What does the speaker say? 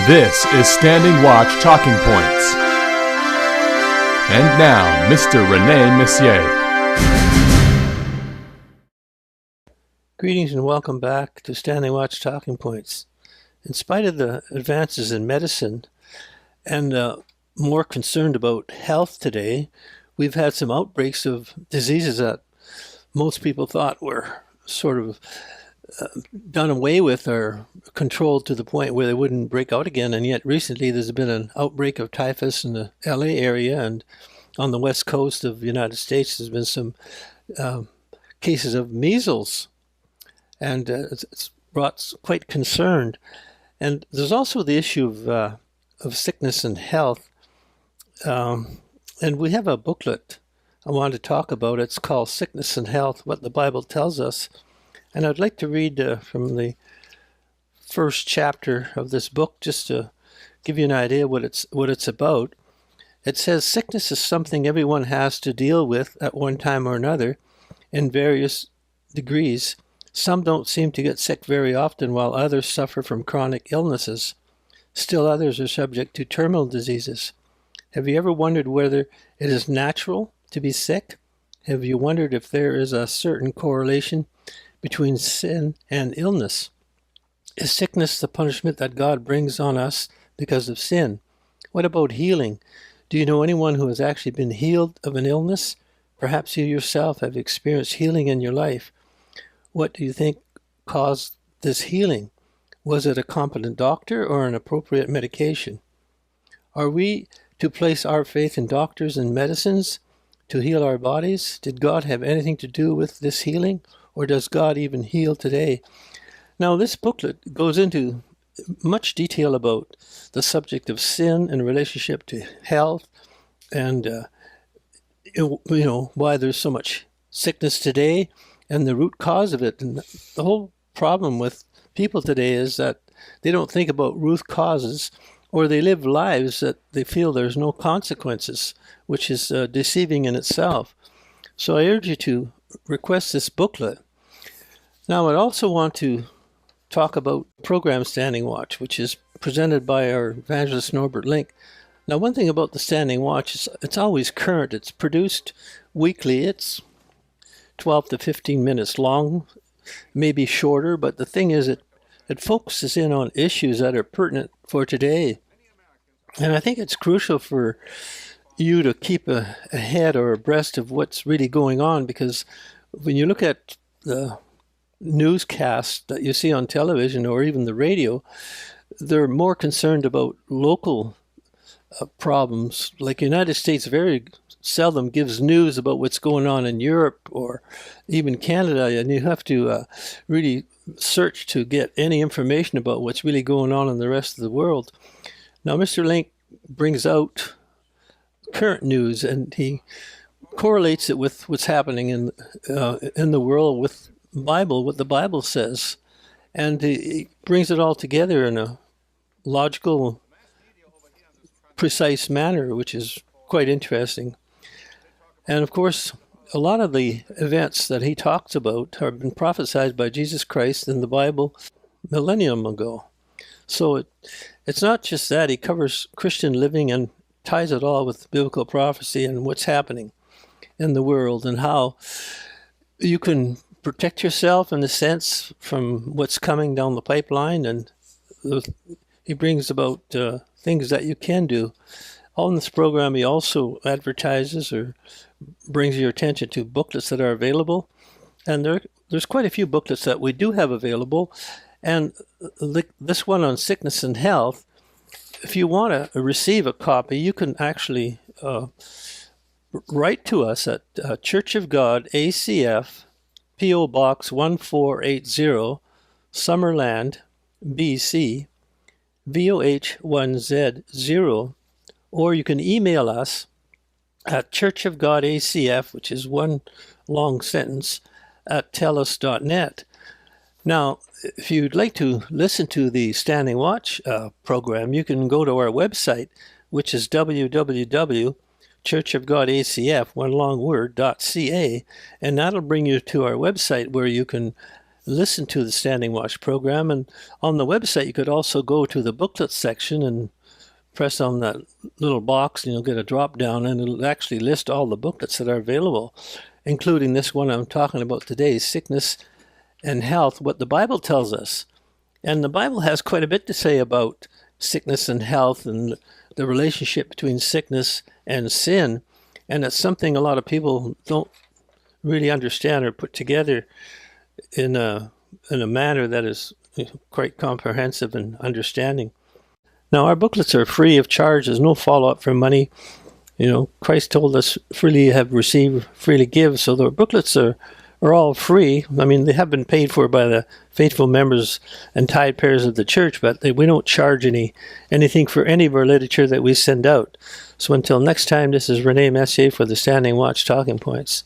This is Standing Watch Talking Points. And now, Mr. René Messier. Greetings and welcome back to Standing Watch Talking Points. In spite of the advances in medicine and more concerned about health today, we've had some outbreaks of diseases that most people thought were sort of done away with or controlled to the point where they wouldn't break out again. And yet recently there's been an outbreak of typhus in the LA area, and on the west coast of the United States there's been some cases of measles, and it's brought quite concern. And there's also the issue of sickness and health, and we have a booklet I want to talk about. It's called Sickness and Health, What the Bible Tells Us. And I'd like to read from the first chapter of this book, just to give you an idea what it's about. It says, sickness is something everyone has to deal with at one time or another in various degrees. Some don't seem to get sick very often, while others suffer from chronic illnesses. Still others are subject to terminal diseases. Have you ever wondered whether it is natural to be sick? Have you wondered if there is a certain correlation between sin and illness? Is sickness the punishment that God brings on us because of sin? What about healing? Do you know anyone who has actually been healed of an illness? Perhaps you yourself have experienced healing in your life. What do you think caused this healing? Was it a competent doctor or an appropriate medication? Are we to place our faith in doctors and medicines to heal our bodies? Did God have anything to do with this healing? Or does God even heal today? Now, this booklet goes into much detail about the subject of sin in relationship to health, and why there's so much sickness today and the root cause of it. And the whole problem with people today is that they don't think about root causes, or they live lives that they feel there's no consequences, which is deceiving in itself. So I urge you to request this booklet. Now, I'd also want to talk about program Standing Watch, which is presented by our evangelist Norbert Link. Now, one thing about the Standing Watch is it's always current. It's produced weekly. It's 12 to 15 minutes long, maybe shorter, but the thing is it focuses in on issues that are pertinent for today. And I think it's crucial for you to keep ahead or abreast of what's really going on, because when you look at the newscasts that you see on television or even the radio, they're more concerned about local problems. Like the United States very seldom gives news about what's going on in Europe or even Canada, and you have to really search to get any information about what's really going on in the rest of the world. Now, Mr. Link brings out current news, and he correlates it with what's happening in the world with Bible, what the Bible says, and he brings it all together in a logical, precise manner, which is quite interesting. And of course, a lot of the events that he talks about have been prophesied by Jesus Christ in the Bible millennium ago. So it's not just that. He covers Christian living and ties it all with biblical prophecy and what's happening in the world and how you can protect yourself in a sense from what's coming down the pipeline. And he brings about things that you can do. On this program, he also advertises or brings your attention to booklets that are available. And there's quite a few booklets that we do have available. And this one on sickness and health, if you want to receive a copy, you can actually write to us at Church of God, ACF, P.O. Box 1480, Summerland, BC, VOH1Z0, or you can email us at churchofgodacf, which is one long sentence, at tellus.net. Now, if you'd like to listen to the Standing Watch program, you can go to our website, which is www.churchofgodacf, one long word, .ca, and that'll bring you to our website where you can listen to the Standing Watch program. And on the website, you could also go to the booklet section and press on that little box, and you'll get a drop down, and it'll actually list all the booklets that are available, including this one I'm talking about today, Sickness and Health, What the Bible Tells Us. And the Bible has quite a bit to say about sickness and health and the relationship between sickness and sin. And it's something a lot of people don't really understand or put together in a manner that is quite comprehensive and understanding. Now, our booklets are free of charge. There's no follow-up for money. Christ told us, freely you have received, freely give. So the booklets are all free. I mean, they have been paid for by the faithful members and tithe payers of the church, but we don't charge anything for any of our literature that we send out. So until next time, this is Rene Messier for the Standing Watch Talking Points.